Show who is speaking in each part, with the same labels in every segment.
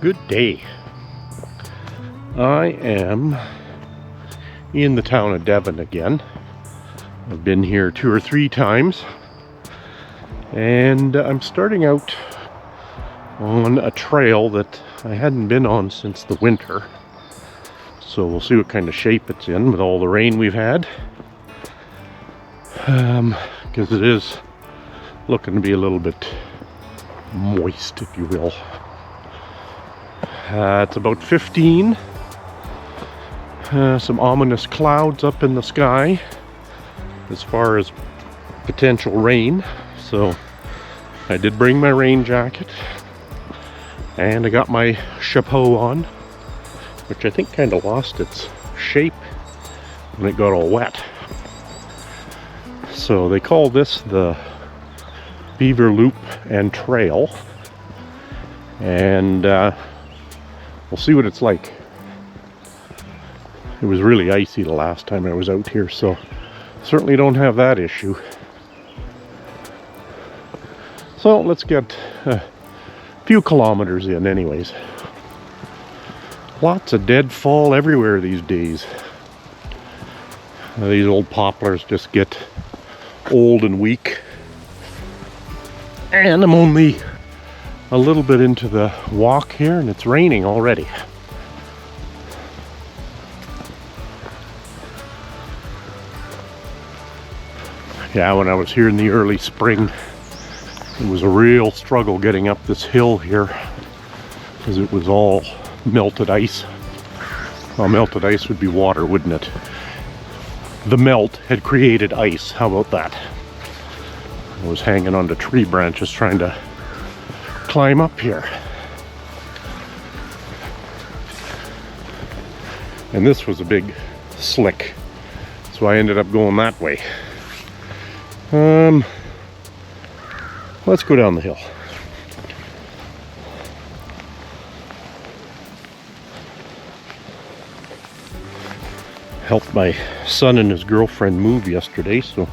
Speaker 1: Good day. I am in the town of Devon again. I've been here 2 or 3 times, and I'm starting out on a trail that I hadn't been on since the winter. So we'll see what kind of shape it's in with all the rain we've had, because it is looking to be a little bit moist, if you will. It's about 15. Some ominous clouds up in the sky as far as potential rain. So I did bring my rain jacket, and I got my chapeau on, which I think kind of lost its shape when it got all wet. So they call this the Beaver Loop and Trail, and we'll see what it's like. It was really icy the last time I was out here, so certainly don't have that issue. So let's get a few kilometers in anyways. Lots of deadfall everywhere these days. These old poplars just get old and weak. And I'm only a little bit into the walk here, and it's raining already. Yeah, when I was here in the early spring, it was a real struggle getting up this hill here, because it was all melted ice. Well, melted ice would be water, wouldn't it? The melt had created ice. How about that? I was hanging onto tree branches trying to climb up here. And this was a big slick, so I ended up going that way. Let's go down the hill. Helped my son and his girlfriend move yesterday, so,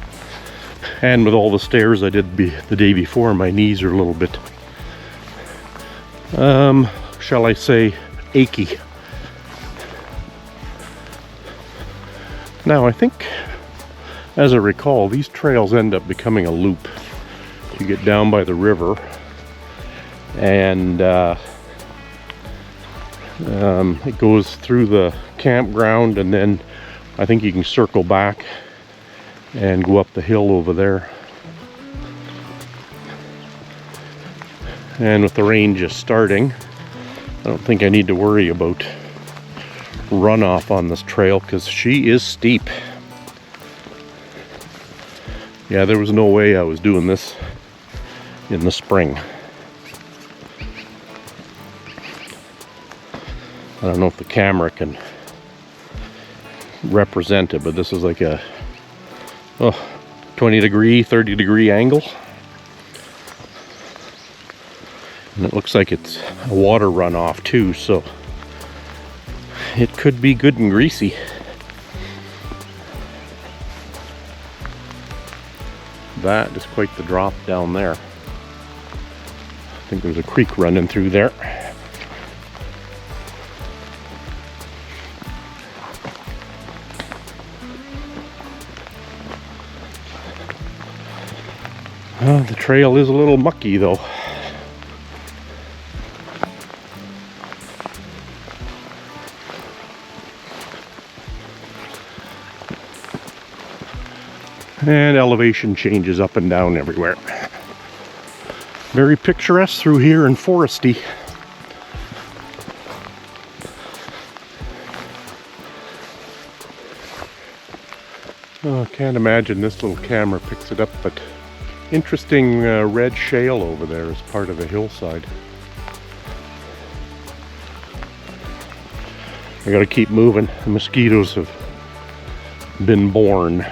Speaker 1: and with all the stairs I did the day before, my knees are a little bit, shall I say, achy. Now I think, as I recall, these trails end up becoming a loop. You get down by the river, and it goes through the campground, and then I think you can circle back and go up the hill over there. And with the rain just starting, I don't think I need to worry about runoff on this trail, because she is steep. Yeah, there was no way I was doing this in the spring. I don't know if the camera can represent it, but this is like a 20 degree, 30 degree angle. And it looks like it's a water runoff too, so it could be good and greasy. That is quite the drop down there. I think there's a creek running through there. The trail is a little mucky though. And elevation changes up and down everywhere. Very picturesque through here and foresty. Oh, I can't imagine this little camera picks it up, but interesting red shale over there as part of a hillside. I gotta keep moving. The mosquitoes have been born.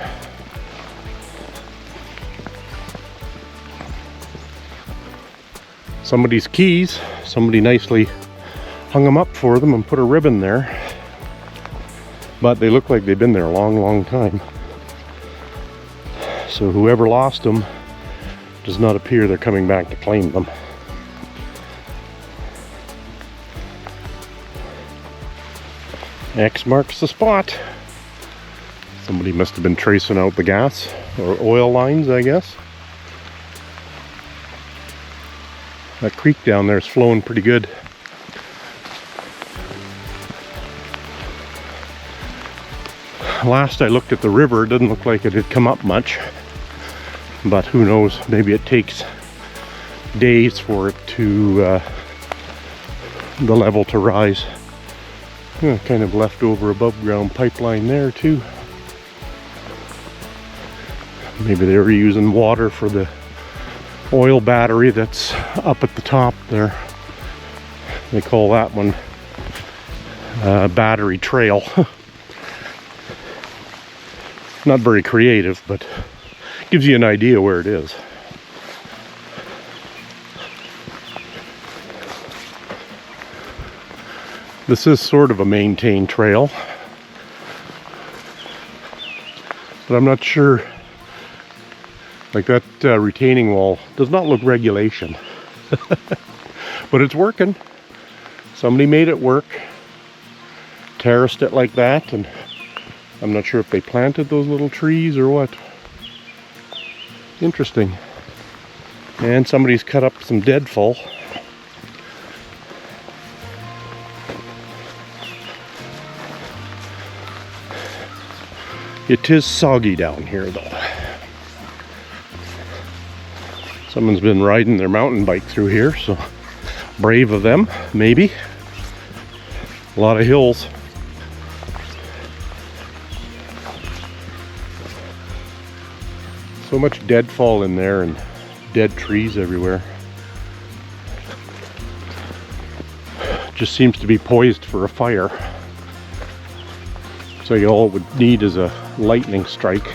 Speaker 1: Somebody's keys, somebody nicely hung them up for them and put a ribbon there, but they look like they've been there a long time. So whoever lost them, does not appear they're coming back to claim them. X marks the spot. Somebody must have been tracing out the gas or oil lines, I guess. That creek down there is flowing pretty good. Last I looked at the river, it didn't look like it had come up much. But who knows, maybe it takes days for it to, the level to rise. Kind of leftover above ground pipeline there too. Maybe they were using water for the oil battery that's up at the top there. They call that one battery trail. Not very creative, but gives you an idea where it is. This is sort of a maintained trail, but I'm not sure. Like that retaining wall does not look regulation, but it's working. Somebody made it work, terraced it like that, and I'm not sure if they planted those little trees or what. Interesting. And somebody's cut up some deadfall. It is soggy down here though. Someone's been riding their mountain bike through here, so brave of them, maybe. A lot of hills. So much deadfall in there and dead trees everywhere. Just seems to be poised for a fire. So all it would need is a lightning strike.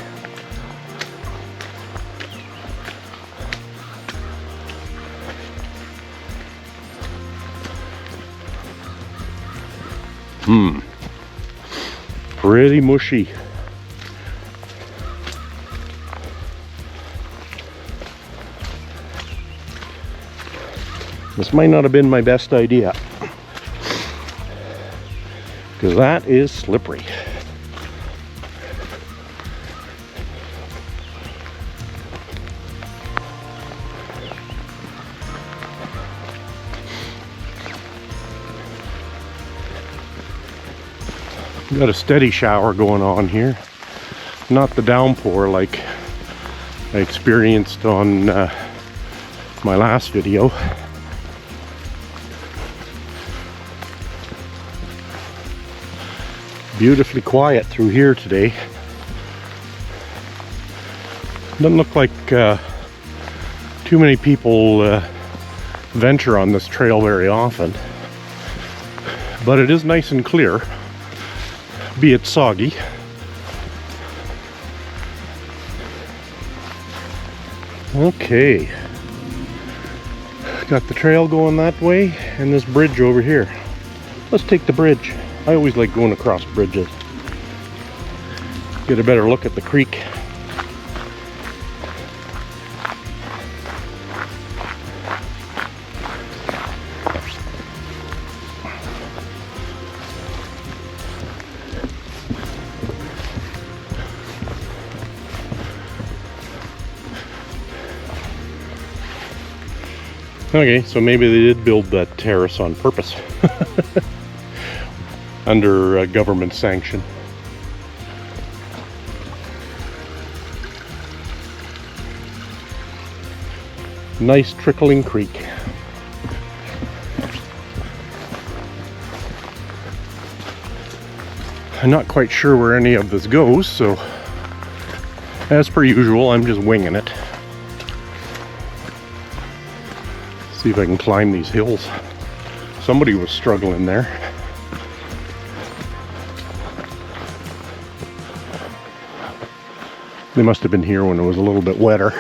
Speaker 1: Pretty mushy. This might not have been my best idea, because that is slippery. Got a steady shower going on here, not the downpour like I experienced on my last video. Beautifully quiet through here today. Doesn't look like too many people venture on this trail very often, but it is nice and clear, be it soggy. Okay, got the trail going that way and this bridge over here. Let's take the bridge. I always like going across bridges. Get a better look at the creek. Okay, so maybe they did build that terrace on purpose. Under government sanction. Nice trickling creek. I'm not quite sure where any of this goes, so as per usual, I'm just winging it. See if I can climb these hills. Somebody was struggling there. They must have been here when it was a little bit wetter.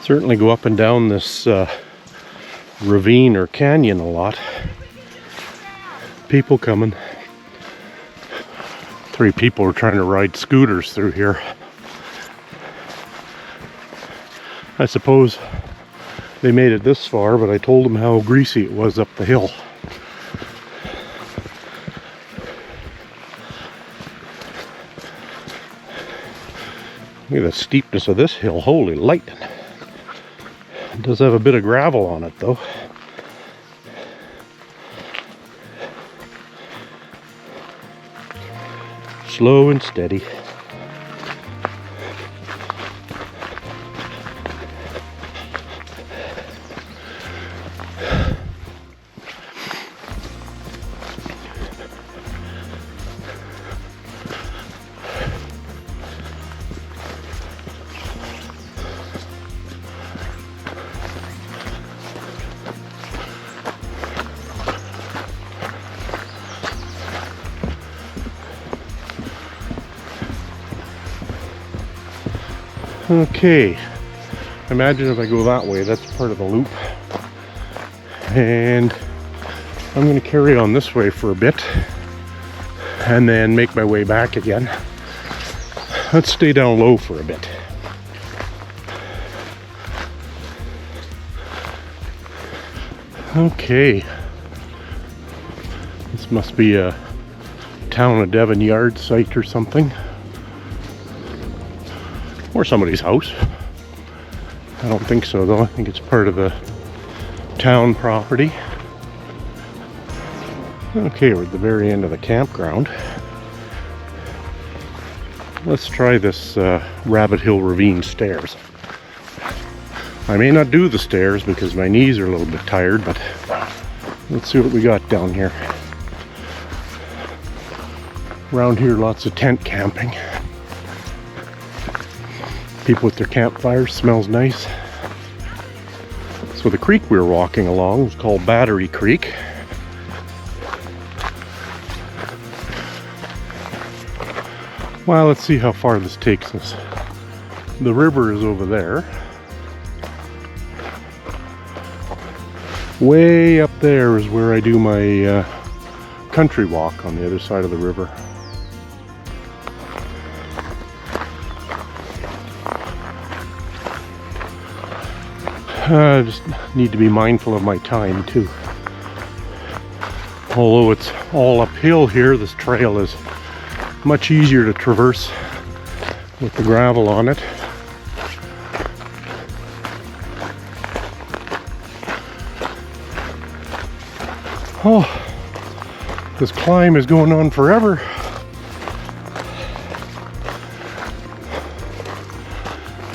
Speaker 1: Certainly go up and down this ravine or canyon a lot. People coming. 3 people are trying to ride scooters through here. I suppose they made it this far, but I told them how greasy it was up the hill. Look at the steepness of this hill, holy lightning. It does have a bit of gravel on it though. Slow and steady. Okay, imagine if I go that way, that's part of the loop. And I'm going to carry on this way for a bit and then make my way back again. Let's stay down low for a bit. Okay, this must be a town of Devon yard site or something. Or somebody's house. I don't think so though. I think it's part of the town property. Okay, we're at the very end of the campground. Let's try this Rabbit Hill Ravine stairs. I may not do the stairs because my knees are a little bit tired, but let's see what we got down here. Around here, lots of tent camping. People with their campfires, smells nice. So the creek we were walking along was called Battery Creek. Well, let's see how far this takes us. The river is over there. Way up there is where I do my country walk on the other side of the river. I just need to be mindful of my time too. Although it's all uphill here, this trail is much easier to traverse with the gravel on it. Oh, this climb is going on forever.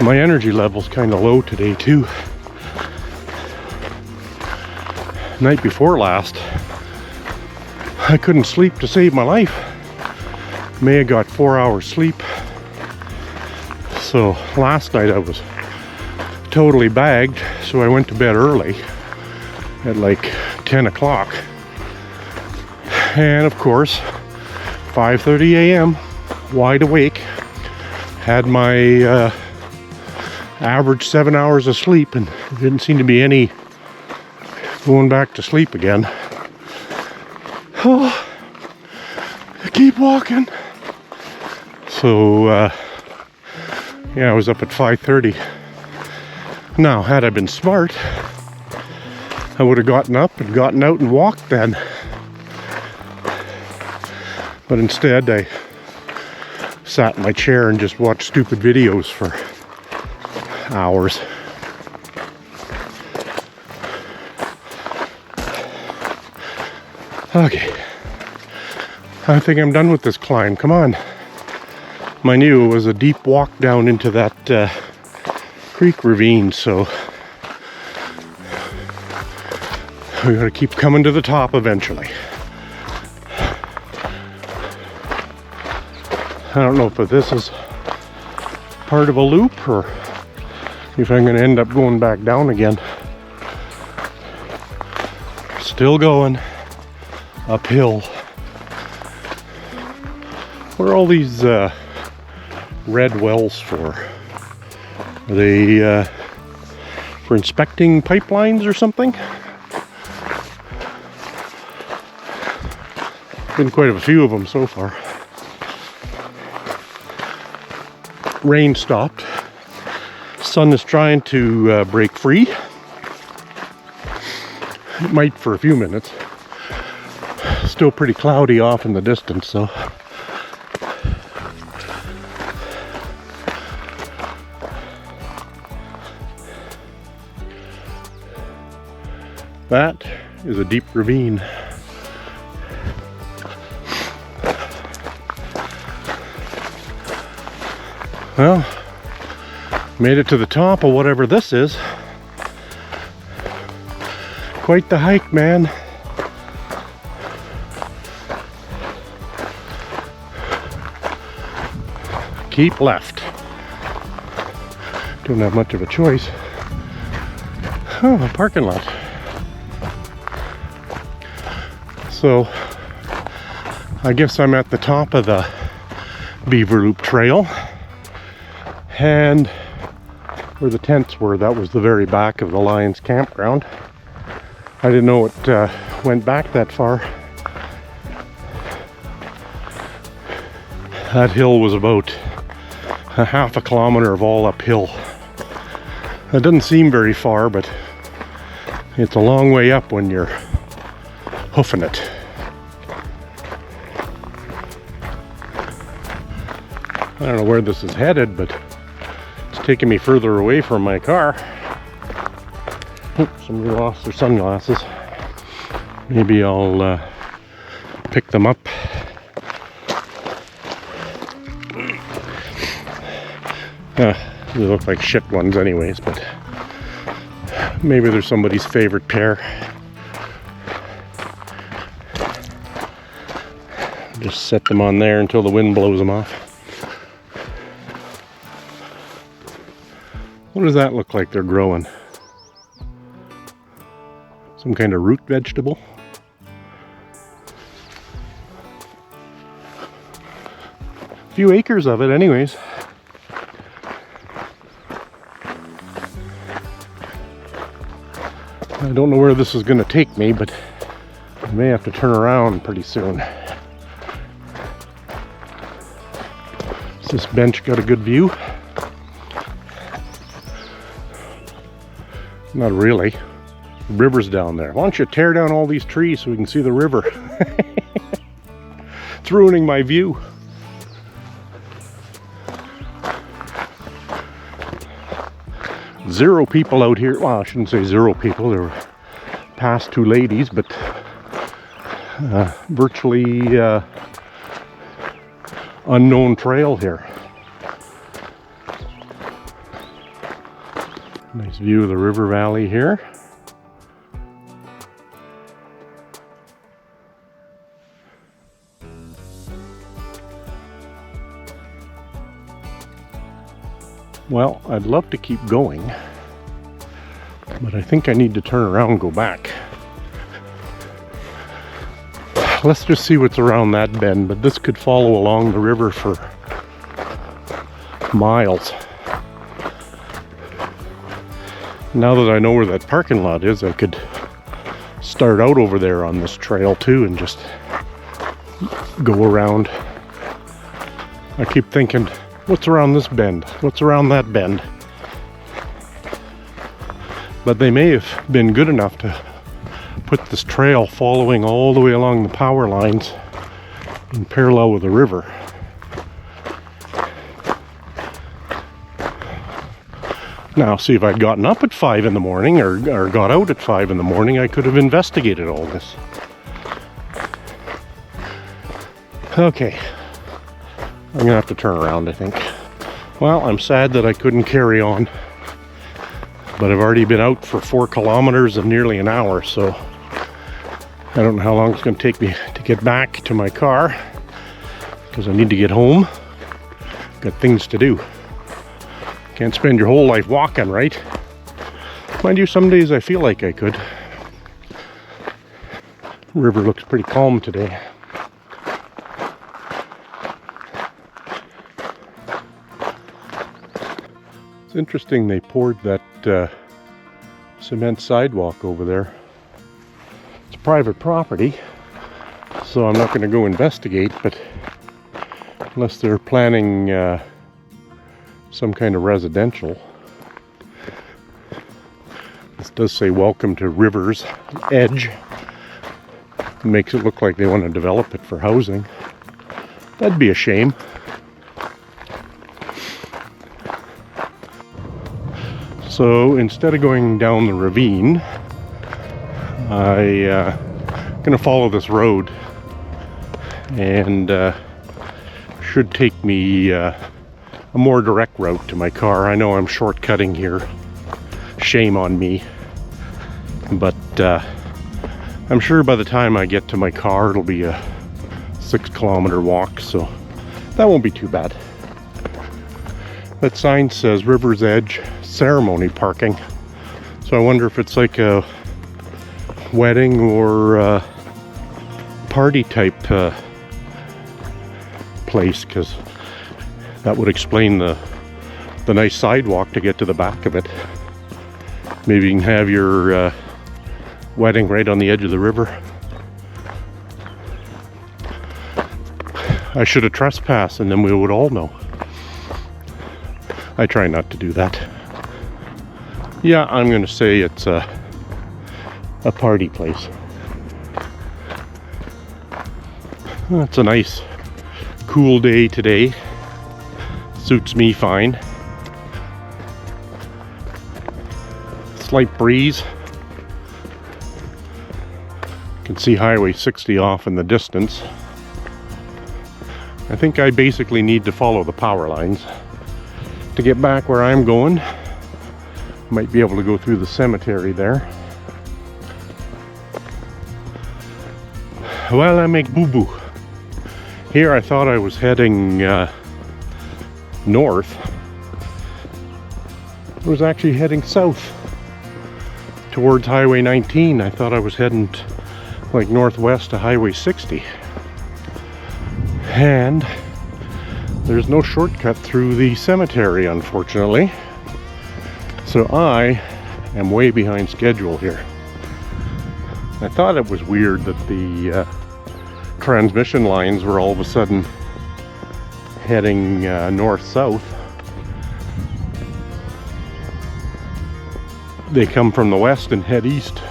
Speaker 1: My energy level's kind of low today too. Night before last, I couldn't sleep to save my life. May have got 4 hours sleep. So last night I was totally bagged, so I went to bed early at like 10 o'clock. And of course, 5:30 a.m., wide awake, had my average 7 hours of sleep, and there didn't seem to be any going back to sleep again. Oh, I keep walking. So, yeah, I was up at 5:30. Now, had I been smart, I would have gotten up and gotten out and walked then. But instead, I sat in my chair and just watched stupid videos for hours. Okay, I think I'm done with this climb. Come on. I knew it was a deep walk down into that creek ravine, so we gotta keep coming to the top eventually. I don't know if this is part of a loop or if I'm gonna end up going back down again. Still going uphill. What are all these red wells for? Are they for inspecting pipelines or something? Been quite a few of them so far. Rain stopped. Sun is trying to break free. It might for a few minutes. Still pretty cloudy off in the distance, so. That is a deep ravine. Well, made it to the top of whatever this is. Quite the hike, man. Keep left. Don't have much of a choice. Oh, a parking lot. So, I guess I'm at the top of the Beaver Loop Trail. And where the tents were, that was the very back of the Lions campground. I didn't know it went back that far. That hill was about a half a kilometer of all uphill. That doesn't seem very far, but it's a long way up when you're hoofing it. I don't know where this is headed, but it's taking me further away from my car. Oops, somebody lost their sunglasses. Maybe I'll pick them up. They look like shit ones anyways, but maybe they're somebody's favorite pair. Just set them on there until the wind blows them off. What does that look like they're growing? Some kind of root vegetable? A few acres of it anyways. I don't know where this is going to take me, but I may have to turn around pretty soon. Has this bench got a good view? Not really. The river's down there. Why don't you tear down all these trees so we can see the river? It's ruining my view. Zero people out here. Well, I shouldn't say zero people. There were past two ladies, but virtually unknown trail here. Nice view of the river valley here. Well, I'd love to keep going, but I think I need to turn around and go back. Let's just see what's around that bend, but this could follow along the river for miles. Now that I know where that parking lot is, I could start out over there on this trail too and just go around. I keep thinking, what's around this bend? What's around that bend? But they may have been good enough to put this trail following all the way along the power lines in parallel with the river. Now, see, if I'd gotten up at 5 in the morning or got out at 5 in the morning, I could have investigated all this. Okay. I'm gonna have to turn around, I think. Well, I'm sad that I couldn't carry on, but I've already been out for 4 kilometers and nearly an hour, so I don't know how long it's gonna take me to get back to my car, because I need to get home. Got things to do. Can't spend your whole life walking, right? Mind you, some days I feel like I could. The river looks pretty calm today. It's interesting they poured that cement sidewalk over there. It's private property, so I'm not going to go investigate, but unless they're planning some kind of residential. This does say welcome to River's Edge. It makes it look like they want to develop it for housing. That'd be a shame. So instead of going down the ravine, I'm gonna follow this road, and should take me a more direct route to my car. I know I'm shortcutting here. Shame on me. But I'm sure by the time I get to my car, it'll be a 6-kilometer walk, so that won't be too bad. That sign says River's Edge ceremony parking, so I wonder if it's like a wedding or party type place, because that would explain the nice sidewalk to get to the back of it. Maybe you can have your wedding right on the edge of the river. I should have trespassed, and then we would all know. I try not to do that. Yeah, I'm going to say it's a party place. It's a nice, cool day today. Suits me fine. Slight breeze. You can see Highway 60 off in the distance. I think I basically need to follow the power lines to get back where I'm going. Might be able to go through the cemetery there. Well, I make boo-boo. Here I thought I was heading north. I was actually heading south towards Highway 19. I thought I was heading like northwest to Highway 60. And there's no shortcut through the cemetery, unfortunately. So I am way behind schedule here. I thought it was weird that the transmission lines were all of a sudden heading north-south. They come from the west and head east.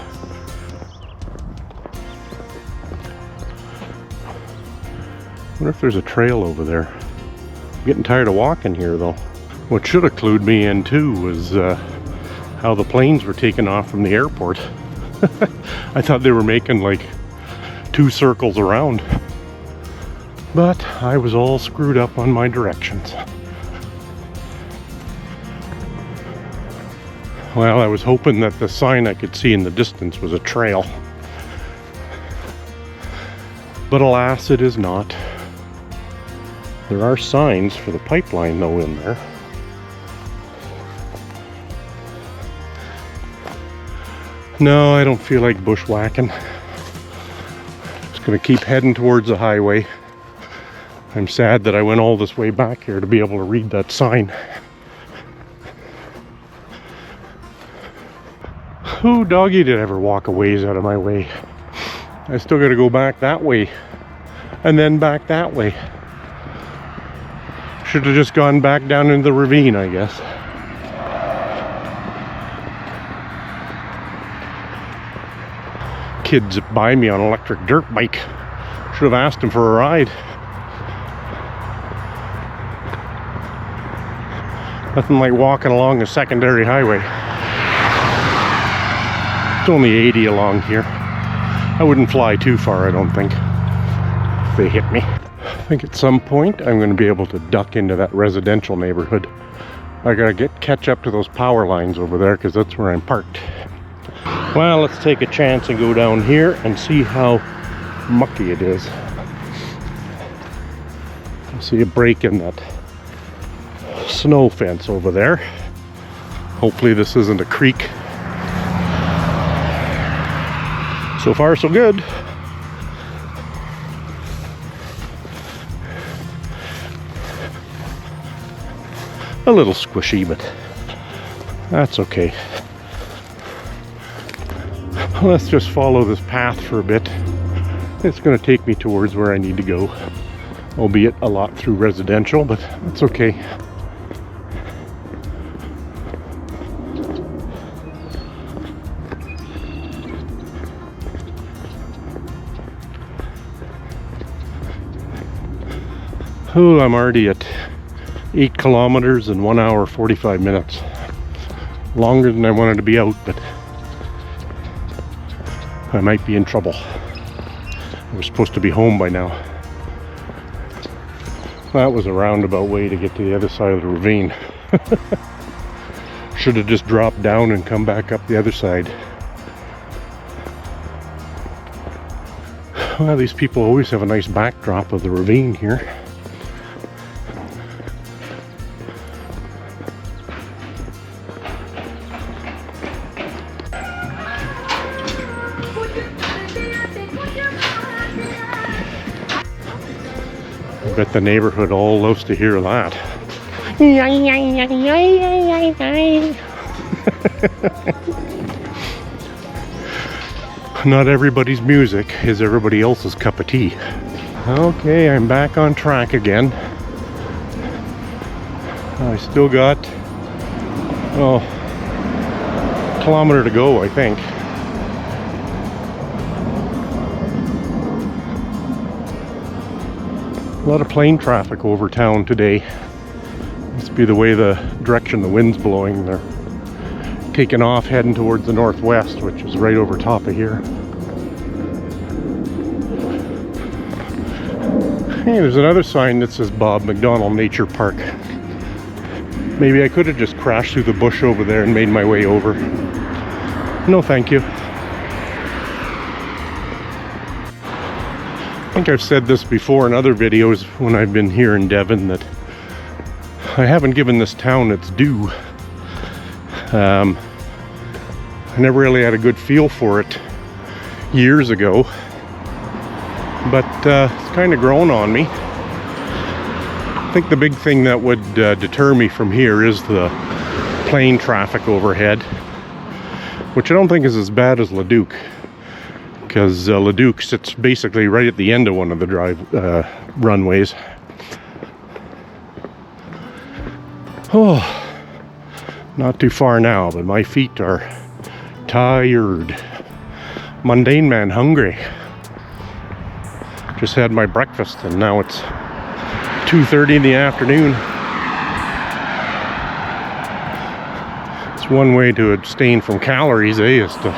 Speaker 1: I wonder if there's a trail over there. I'm getting tired of walking here though. What should have clued me in too was how the planes were taking off from the airport. I thought they were making like 2 circles around. But I was all screwed up on my directions. Well, I was hoping that the sign I could see in the distance was a trail. But alas, it is not. There are signs for the pipeline though in there. No, I don't feel like bushwhacking. Just gonna keep heading towards the highway. I'm sad that I went all this way back here to be able to read that sign. Who doggy did ever walk a ways out of my way? I still gotta go back that way and then back that way. Should have just gone back down into the ravine, I guess. Kids by me on an electric dirt bike. Should have asked him for a ride. Nothing like walking along a secondary highway. It's only 80 along here. I wouldn't fly too far, I don't think, if they hit me. I think at some point I'm going to be able to duck into that residential neighborhood. I gotta catch up to those power lines over there because that's where I'm parked. Well, let's take a chance and go down here and see how mucky it is. I see a break in that snow fence over there. Hopefully this isn't a creek. So far so good. A little squishy, but that's okay. Let's just follow this path for a bit. It's going to take me towards where I need to go, albeit a lot through residential, but that's okay. Oh, I'm already at 8 kilometers in 1 hour 45 minutes. Longer than I wanted to be out, but I might be in trouble. We're supposed to be home by now. That was a roundabout way to get to the other side of the ravine. Should have just dropped down and come back up the other side. Well, these people always have a nice backdrop of the ravine here. I bet the neighborhood all loves to hear that. Not everybody's music is everybody else's cup of tea. Okay, I'm back on track again. I still got, a kilometer to go, I think. A lot of plane traffic over town today. Must be the way the direction the wind's blowing. They're taking off heading towards the northwest, which is right over top of here. Hey, there's another sign that says Bob McDonald Nature Park. Maybe I could have just crashed through the bush over there and made my way over. No, thank you. I think I've said this before in other videos when I've been here in Devon, that I haven't given this town its due. I never really had a good feel for it years ago, but it's kind of grown on me. I think the big thing that would deter me from here is the plane traffic overhead, which I don't think is as bad as Leduc, because Leduc sits basically right at the end of one of the runways. Oh, not too far now, but my feet are tired. Mundane man hungry. Just had my breakfast and now it's 2:30 in the afternoon. It's one way to abstain from calories, is to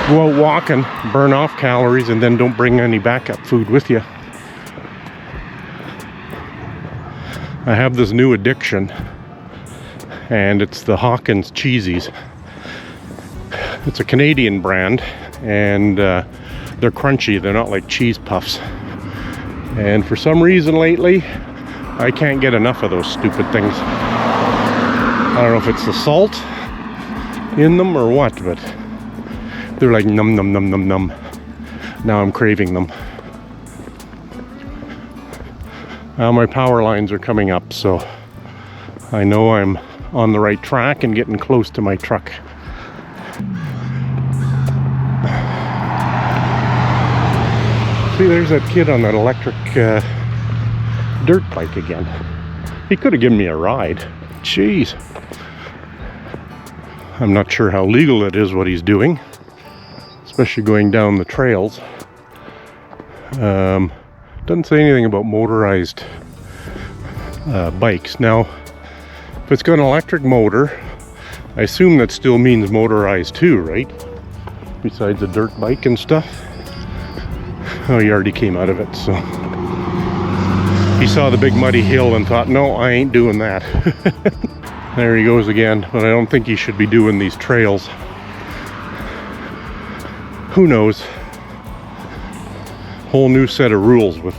Speaker 1: go out walking, burn off calories, and then don't bring any backup food with you. I have this new addiction, and it's the Hawkins cheesies. It's a Canadian brand, and they're crunchy. They're not like cheese puffs. And for some reason lately, I can't get enough of those stupid things. I don't know if it's the salt in them or what, but they're like num num num num num. Now I'm craving them. Now my power lines are coming up, so I know I'm on the right track and getting close to my truck. See, there's that kid on that electric dirt bike again. He could have given me a ride. Jeez. I'm not sure how legal it is what he's doing, especially going down the trails. Doesn't say anything about motorized bikes. Now, if it's got an electric motor, I assume that still means motorized too, right? Besides a dirt bike and stuff. Oh, he already came out of it, so he saw the big muddy hill and thought, no, I ain't doing that. There he goes again, but I don't think he should be doing these trails. Who knows? Whole new set of rules with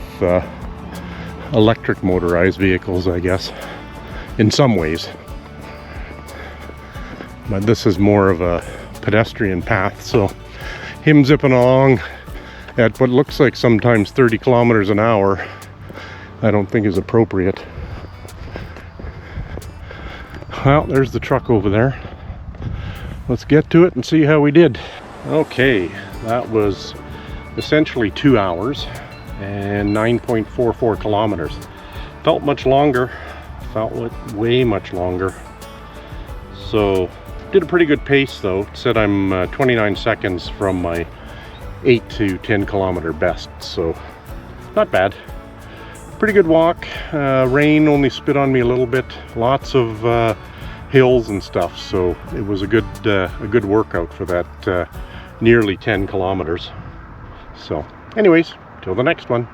Speaker 1: electric motorized vehicles, I guess, in some ways. But this is more of a pedestrian path, so him zipping along at what looks like sometimes 30 kilometers an hour, I don't think is appropriate. Well, there's the truck over there. Let's get to it and see how we did. Okay, that was essentially 2 hours and 9.44 kilometers. Felt much longer, felt way much longer. So, did a pretty good pace though. It said I'm 29 seconds from my 8 to 10 kilometer best, so not bad. pretty good walk. Rain only spit on me a little bit. Lots of hills and stuff, so it was a good workout for that nearly 10 kilometers. So anyways, till the next one.